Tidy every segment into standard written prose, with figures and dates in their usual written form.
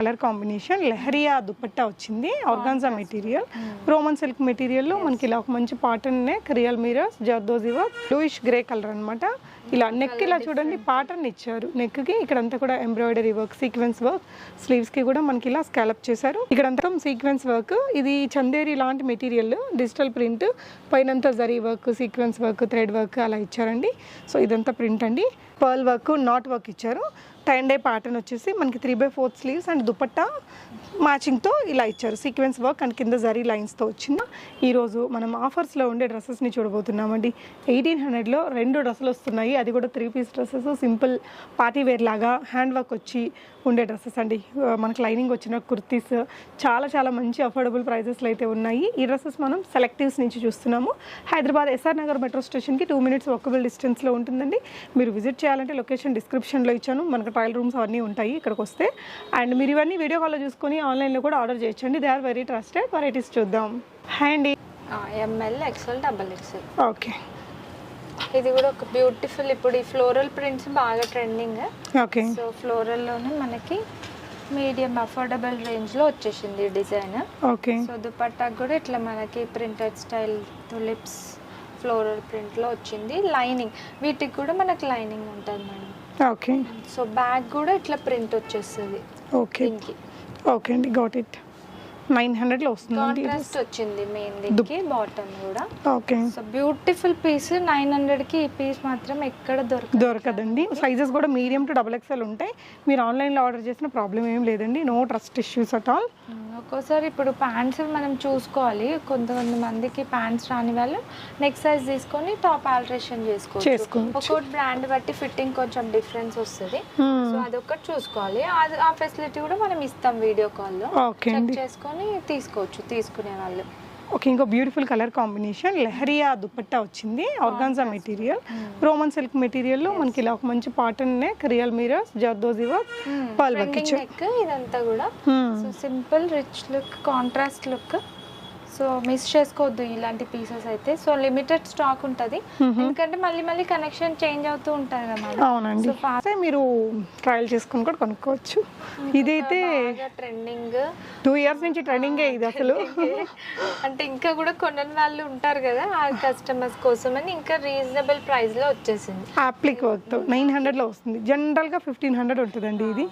Colour combination leheriya dupatta వచ్చింది. Organza material, roman silk మెటీరియల్లో మనకి ఇలా ఒక మంచి pattern neck, real mirrors, zardozi work, bluish grey colour అనమాట. ఇలా నెక్ ఇలా చూడండి పాటర్న్ ఇచ్చారు. నెక్కి ఇక్కడంతా కూడా ఎంబ్రాయిడరీ వర్క్, సీక్వెన్స్ వర్క్, స్లీవ్స్కి కూడా మనకి ఇలా స్కాలప్ చేశారు. ఇక్కడంతా సీక్వెన్స్ వర్క్, ఇది చందేరి లాంటి మెటీరియల్, డిజిటల్ ప్రింట్, పైనంతా zari work, sequence work, thread work అలా ఇచ్చారండి. సో ఇదంతా ప్రింట్ అండి. పర్ల్ వర్క్, నాట్ వర్క్ ఇచ్చారు. టైన్ డే ప్యాటర్న్ వచ్చేసి మనకి 3/4 స్లీవ్స్ అండ్ దుపట్టా మ్యాచింగ్తో ఇలా ఇచ్చారు. సీక్వెన్స్ వర్క్ అండ్ కింద జరీ లైన్స్తో వచ్చింది. ఈరోజు మనం ఆఫర్స్లో ఉండే డ్రెస్సెస్ని చూడబోతున్నామండి. 1800లో 2 డ్రెస్సులు వస్తున్నాయి. అది కూడా 3 piece dresses, simple party wear లాగా హ్యాండ్ వర్క్ వచ్చి ఉండే డ్రెస్సెస్ అండి. మనకి లైనింగ్ వచ్చిన కుర్తీస్ చాలా చాలా మంచి అఫోర్డబుల్ ప్రైజెస్లో అయితే ఉన్నాయి. ఈ డ్రెస్సెస్ మనం సెలెక్టివ్స్ నుంచి చూస్తున్నాము. హైదరాబాద్ ఎస్ఆర్ నగర్ మెట్రో స్టేషన్కి 2 minutes వాకబుల్ డిస్టెన్స్లో ఉంటుందండి. మీరు విజిట్ చేయాలంటే లొకేషన్ డిస్క్రిప్షన్లో ఇచ్చాను. మనకు ట్రయల్ రూమ్స్ అవన్నీ ఉంటాయి ఇక్కడికి వస్తే. అండ్ మీరు ఇవన్నీ వీడియో కాల్లో చూసుకొని ఆన్లైన్లో కూడా ఆర్డర్ చేయొచ్చండి. They are very trusted. Varieties చూద్దాం. Handy ML, XL, XXL. Okay, ఇది కూడా ఒక బ్యూటిఫుల్, ఇప్పుడు ఈ ఫ్లోరల్ ప్రింట్స్ బాగా ట్రెండింగ్. ఓకే, సో ఫ్లోరల్లోనే మనకి మీడియం అఫోర్డబుల్ రేంజ్లో వచ్చేసింది డిజైన్. ఓకే, సో దుపట్టాకు కూడా ఇట్లా మనకి ప్రింటెడ్ స్టైల్ తులిప్స్ ఫ్లోరల్ ప్రింట్లో వచ్చింది. లైనింగ్ వీటికి కూడా మనకి లైనింగ్ ఉంటుంది మేడం. ఓకే, సో బ్యాక్ కూడా ఇట్లా ప్రింట్ వచ్చేస్తుంది. ఓకే, ఓకే అండి, గాట్ ఇట్. 900లో వస్తుంది. కాంట్రాస్ట్ వచ్చింది మెయిన్ దీనికి, బాటమ్ కూడా. Okay, so beautiful piece. 900కి ఈ పీస్ మాత్రం ఎక్కడ దొరకదండి. సైజెస్ కూడా మీడియం టు XXL ఉంటాయి. మీరు ఆన్లైన్లో ఆర్డర్ చేసిన ప్రాబ్లం ఏం లేదండి. No trust issues at all. ఒక్కోసారి ఇప్పుడు ప్యాంట్స్ మనం చూసుకోవాలి. కొంతమందికి ప్యాంట్స్ రాని వాళ్ళు నెక్స్ట్ సైజ్ తీసుకొని టాప్ ఆల్టరేషన్ చేసుకోవచ్చు. ఒక్కొక్క బ్రాండ్ బట్టి ఫిట్టింగ్ కొంచెం డిఫరెన్స్ వస్తుంది. సో అదొకటి చూసుకోవాలి. ఆ ఫెసిలిటీ కూడా మనం ఇస్తాం వీడియో కాల్లో. చెక్ చేసుకొని తీసుకోవచ్చు తీసుకునే వాళ్ళు. ఓకే, ఇంకో beautiful colour combination leheriya dupatta వచ్చింది. ఆర్గాన్జా మెటీరియల్, రోమన్ సిల్క్ మెటీరియల్లో మనకి ఇలా ఒక మంచి pattern neck, real mirrors, zardozi work, pearl work ఇచ్చారు. ఇదంతా కూడా so simple rich look, contrast look. So miss చేసుకోవద్దు ఇలాంటి పీసెస్ అయితే. సో లిమిటెడ్ స్టాక్ ఉంటుంది, ఎందుకంటే మళ్ళీ మళ్ళీ కనెక్షన్ చేంజ్ అవుతూ ఉంటుంది కదా. అవునండి, మీరు ట్రయల్ చేసుకుని కూడా కొనుక్కోవచ్చు. ఇదైతే ట్రెండింగ్, 2 years నుంచి ట్రెండింగే ఇది అసలు. అంటే ఇంకా కూడా కొనని వాళ్ళు ఉంటారు కదా, ఆ కస్టమర్స్ కోసం అని ఇంకా రీజనబుల్ ప్రైస్ లో వచ్చేసింది. అప్లిక్ వర్క్ 900లో వస్తుంది. జనరల్ గా 1500 ఉంటుందండి. ఇది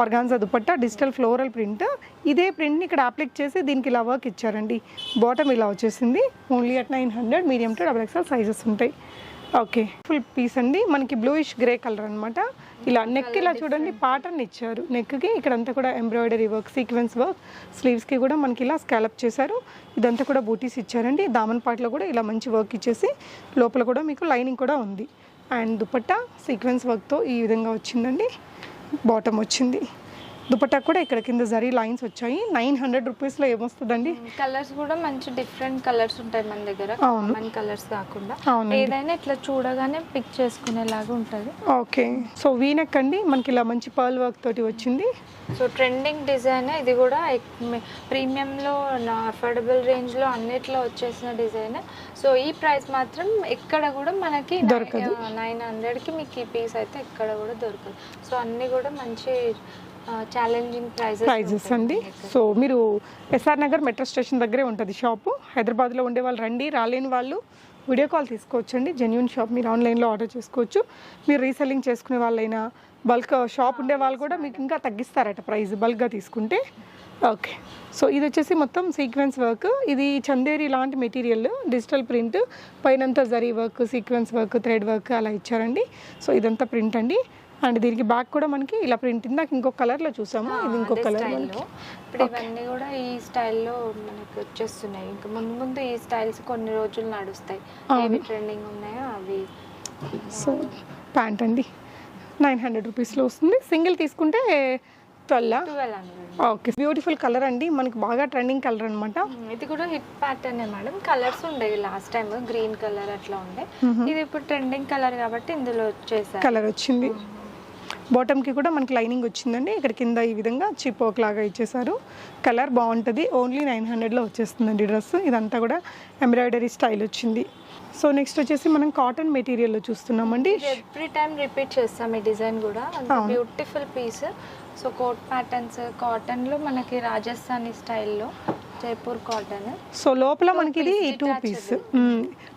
organza dupatta, digital floral print. ఇదే ప్రింట్ ని ఇక్కడ అప్లిక్ చేసి దీనికి ఇలా వర్క్ ఇచ్చారండి. బాటమ్ ఇలా వచ్చేసింది. Only at 900, medium to XXL sizes ఉంటాయి. ఓకే, ఫుల్ పీస్ అండి. మనకి బ్లూయిష్ గ్రే కలర్ అనమాట. ఇలా నెక్ ఇలా చూడండి పాటర్న్ ఇచ్చారు. నెక్కి ఇక్కడంతా కూడా ఎంబ్రాయిడరీ వర్క్, సీక్వెన్స్ వర్క్, స్లీవ్స్కి కూడా మనకి ఇలా స్కాలప్ చేశారు. ఇదంతా కూడా బూటీస్ ఇచ్చారండి. దామన్ పార్ట్లో కూడా ఇలా మంచి వర్క్ ఇచ్చేసి లోపల కూడా మీకు లైనింగ్ కూడా ఉంది. అండ్ దుపట్టా సీక్వెన్స్ వర్క్తో ఈ విధంగా వచ్చిందండి. బాటమ్ వచ్చింది. దుపట్టా కూడా ఇక్కడ కింద జరీ లైన్స్ వచ్చాయి. 900 రూపీస్లో ఏమొస్తుందండి. కలర్స్ కూడా మంచి డిఫరెంట్ కలర్స్ ఉంటాయి మన దగ్గర, కామన్ కలర్స్ కాకుండా ఏదైనా ఇట్లా చూడగానే పిక్ చేసుకునేలాగా ఉంటుంది. ఓకే, సో వీనెక్ అండి మనకి ఇలా మంచి పర్ల్ వర్క్ తోటి వచ్చింది. సో ట్రెండింగ్ డిజైన్ ఇది కూడా, ప్రీమియంలో అఫోర్డబుల్ రేంజ్లో అన్నిట్లో వచ్చేసిన డిజైన్. సో ఈ ప్రైస్ మాత్రం ఎక్కడ కూడా మనకి దొరకదు. 900కి మీకు ఈ పీస్ అయితే ఎక్కడ కూడా దొరకదు. సో అన్నీ కూడా మంచి ఛాలెంజింగ్ ప్రైజెస్ అండి. సో మీరు ఎస్ఆర్ నగర్ మెట్రో స్టేషన్ దగ్గరే ఉంటుంది షాపు. హైదరాబాద్లో ఉండే వాళ్ళు రండి, రాలేని వాళ్ళు వీడియో కాల్ తీసుకోవచ్చండి. జెన్యూన్ షాప్, మీరు ఆన్లైన్లో ఆర్డర్ చేసుకోవచ్చు. మీరు రీసెల్లింగ్ చేసుకునే వాళ్ళైనా, బల్క్ షాప్ ఉండే వాళ్ళు కూడా మీకు ఇంకా తగ్గిస్తారట ప్రైస్ బల్క్గా తీసుకుంటే. ఓకే, సో ఇది వచ్చేసి మొత్తం సీక్వెన్స్ వర్క్. ఇది చందేరి లాంటి మెటీరియల్, డిజిటల్ ప్రింట్, పైనంతా zari work, sequence work, thread work అలా ఇచ్చారండి. సో ఇదంతా ప్రింట్ అండి. అండ్ దీనికి బ్యాక్ కూడా మనకి ఇలా ప్రింట్. ఇందాక ఇంకో కలర్లో చూసాము, ఇది ఇంకో కలర్. ఇప్పుడు ఇవన్నీ కూడా ఈ స్టైల్లో మనకి వచ్చేస్తున్నాయి. ఇంకా ముందు ముందు ఈ స్టైల్స్ కొన్ని రోజులు నడుస్తాయి. ఏవి ట్రెండింగ్ ఉన్నాయో అవి. సో ప్యాంట్ అండి 900 రూపీస్లో వస్తుంది. సింగిల్ తీసుకుంటే 1200. ఓకే, బ్యూటిఫుల్ కలర్ అండి, మనకి బాగా ట్రెండింగ్ కలర్ అనమాట. ఇది కూడా హిట్ ప్యాటర్న్ మేడం. కలర్స్ ఉండేవి లాస్ట్ టైం, గ్రీన్ కలర్ అట్లా ఉండే. ఇది ఇప్పుడు ట్రెండింగ్ కలర్ కాబట్టి ఇందులో వచ్చేసారి కలర్ వచ్చింది. బాటమ్కి కూడా మనకి లైనింగ్ వచ్చిందండి. ఇక్కడ కింద ఈ విధంగా చిప్ వర్క్ లాగా ఇచ్చేసారు. కలర్ బాగుంటుంది. ఓన్లీ 900లో వచ్చేస్తుందండి డ్రెస్. ఇదంతా కూడా ఎంబ్రాయిడరీ స్టైల్ వచ్చింది. సో నెక్స్ట్ వచ్చేసి మనం కాటన్ మెటీరియల్లో చూస్తున్నామండి. ఎవ్రీ టైం రిపీట్ చేస్తాం ఈ డిజైన్ కూడా. Beautiful piece. So coat patterns కాటన్లో మనకి రాజస్థానీ స్టైల్లో జైపూర్ కాటన్. సో లోపల మనకి ఇది 2 పీస్.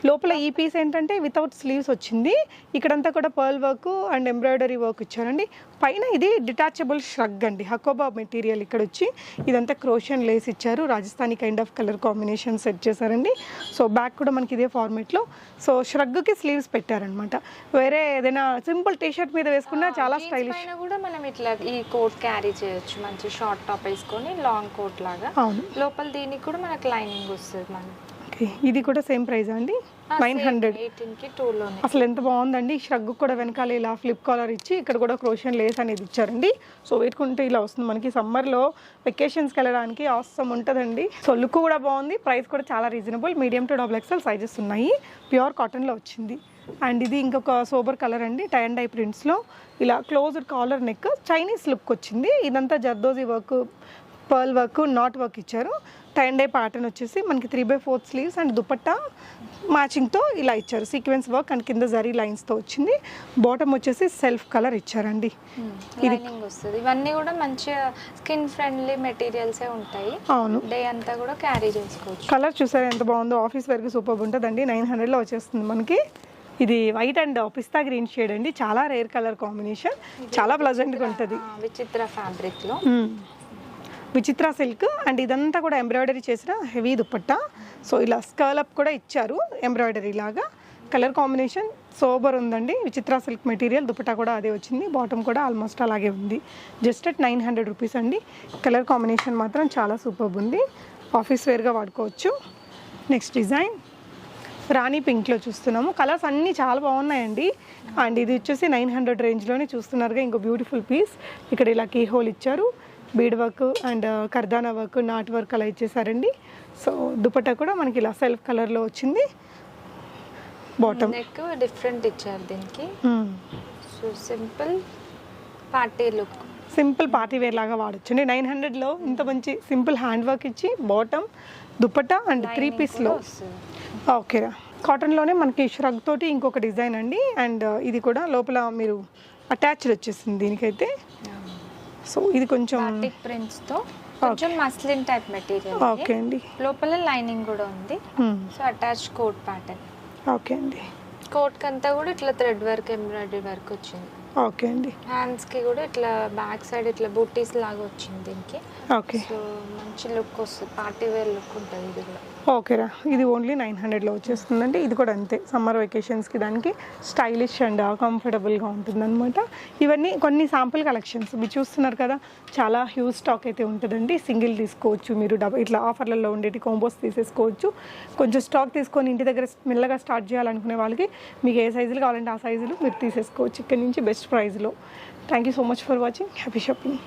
లోపల ఈ పీస్ ఏంటంటే వితౌట్ స్లీవ్స్ వచ్చింది. ఇక్కడంతా కూడా pearl work and embroidery work ఇచ్చారండి. పైన ఇది డిటాచబుల్ ష్రగ్ అండి, హకోబా మెటీరియల్. ఇక్కడ వచ్చి ఇదంతా క్రోషియన్ లేస్ ఇచ్చారు, Rajasthani kind of colour combination set చేశారండి. సో బ్యాక్ కూడా మనకి ఇదే ఫార్మేట్లో. సో ష్రగ్కి స్లీవ్స్ పెట్టారనమాట. వేరే ఏదైనా సింపుల్ టీషర్ట్ మీద వేసుకున్నా చాలా స్టైలిష్. కూడా మనం ఇట్లా ఈ కోట్ క్యారీ చేయొచ్చు, మంచి షార్ట్ టాప్ వేసుకొని లాంగ్ కోట్ లాగా. అవును, లోపల దీనికి కూడా మనకి లైనింగ్ వస్తుంది మనకి. ఇది కూడా సేమ్ ప్రైస్ అండి, 900. 18కి 2లోనే. అసలు ఎంత బాగుందండి. ష్రగ్ కూడా వెనకాల ఇలా ఫ్లిప్ కాలర్ ఇచ్చి ఇక్కడ కూడా క్రోషియన్ లేస్ అనేది ఇచ్చారండి. సో వేసుకుంటే ఇలా వస్తుంది మనకి. సమ్మర్లో వెకేషన్స్కి వెళ్ళడానికి అవసరం ఉంటుందండి. సో లుక్ కూడా బాగుంది, ప్రైస్ కూడా చాలా reasonable. Medium to XXL sizes ఉన్నాయి. ప్యూర్ కాటన్లో వచ్చింది. అండ్ ఇది ఇంకొక సోబర్ కలర్ అండి, టై అండ్ డై ప్రింట్స్లో ఇలా closed collar neck, Chinese look వచ్చింది. ఇదంతా zardozi work, pearl work, knot work ఇచ్చారు. టై అండ్ డై ప్యాటర్న్ వచ్చేసి మనకి 3/4 స్లీవ్స్ అండ్ దుపట్టా మ్యాచింగ్తో ఇలా ఇచ్చారు. సీక్వెన్స్ వర్క్ అండ్ కింద జరీ లైన్స్తో వచ్చింది. బాటమ్ వచ్చేసి సెల్ఫ్ కలర్ ఇచ్చారండి. లైనింగ్ వస్తుంది. ఇవన్నీ కూడా మంచిగా స్కిన్ ఫ్రెండ్లీ మెటీరియల్సే ఉంటాయి. అవును, డే అంతా కూడా క్యారీ చేసుకోవచ్చు. కలర్ చూసారా ఎంత బాగుందో, ఆఫీస్ వరకు సూపర్ ఉంటుందండి. 900లో వచ్చేస్తుంది మనకి. ఇది white and pista green shade అండి, చాలా రేర్ కలర్ కాంబినేషన్, చాలా ప్లజెంట్గా ఉంటుంది. విచిత్ర ఫ్యాబ్రిక్లో విచిత్ర సిల్క్. అండ్ ఇదంతా కూడా ఎంబ్రాయిడరీ చేసిన హెవీ దుపట్టా. సో ఇలా స్కర్లప్ కూడా ఇచ్చారు ఎంబ్రాయిడరీ లాగా. కలర్ కాంబినేషన్ సోబర్ ఉందండి. విచిత్ర సిల్క్ మెటీరియల్, దుపట్టా కూడా అదే వచ్చింది. బాటమ్ కూడా ఆల్మోస్ట్ అలాగే ఉంది. జస్ట్ అట్ 900 రూపీస్ అండి. కలర్ కాంబినేషన్ మాత్రం చాలా సూపర్ ఉంది, ఆఫీస్ వేర్గా వాడుకోవచ్చు. నెక్స్ట్ డిజైన్ రాణి పింక్లో చూస్తున్నాము. కలర్స్ అన్నీ చాలా బాగున్నాయండి. అండ్ ఇది వచ్చేసి 900 రేంజ్లోనే చూస్తున్నారుగా. ఇంకో బ్యూటిఫుల్ పీస్. ఇక్కడ ఇలా కీ హోల్ ఇచ్చారు, bead work and kardana work, knot work అలా ఇచ్చేసారండి. సో దుపట్టా కూడా మనకి ఇలా సెల్ఫ్ కలర్లో వచ్చింది. బాటమ్ నెక్ డిఫరెంట్ ఇచ్చారు దీనికి. So simple party look, simple party wear లాగా వాడచ్చు. 900లో ఇంత మంచి సింపుల్ హ్యాండ్ వర్క్ ఇచ్చి బాటమ్, దుపట్టా అండ్ 3 పీస్లో. ఓకేరా, కాటన్లోనే మనకి ష్రగ్ తోటి ఇంకొక డిజైన్ అండి. అండ్ ఇది కూడా లోపల మీరు అటాచ్డ్ వచ్చేసింది దీనికైతే. సో ఇది కొంచెం ప్రింట్స్ తో కొంచెం మస్లిన్ టైప్ మెటీరియల్. ఓకే అండి, లోపల లైనింగ్ కూడా ఉంది. So attach coat pattern. Okay అండి, కోట్ కంతా కూడా ఇట్లా థ్రెడ్ వర్క్, ఎంబ్రాయిడరీ వర్క్ వచ్చింది. ఓకే అండి. హ్యాండ్స్ కి కూడా ఇట్లా బ్యాక్ సైడ్ ఇట్లా బూటీస్ లాగా వచ్చింది దీనికి. ఓకే, సో మంచి లుక్ వస్తుంది, పార్టీ వేర్ లుక్ ఉంటుంది ఇది కూడా. ఓకేరా, ఇది ఓన్లీ 900లో వచ్చేస్తుందండి. ఇది కూడా అంతే, సమ్మర్ వెకేషన్స్కి దానికి స్టైలిష్ అండ్ కంఫర్టబుల్గా ఉంటుందన్నమాట. ఇవన్నీ కొన్ని శాంపుల్ కలెక్షన్స్ మీరు చూస్తున్నారు కదా, చాలా హ్యూజ్ స్టాక్ అయితే ఉంటుందండి. సింగిల్ తీసుకోవచ్చు మీరు, ఇట్లా ఆఫర్లలో ఉండేటి కాంబోస్ తీసేసుకోవచ్చు. కొంచెం స్టాక్ తీసుకొని ఇంటి దగ్గర మెల్లగా స్టార్ట్ చేయాలనుకునే వాళ్ళకి మీకు ఏ సైజులు కావాలంటే ఆ సైజులు మీరు తీసేసుకోవచ్చు ఇక్కడ నుంచి బెస్ట్ ప్రైస్లో. Thank you so much for watching. Happy shopping.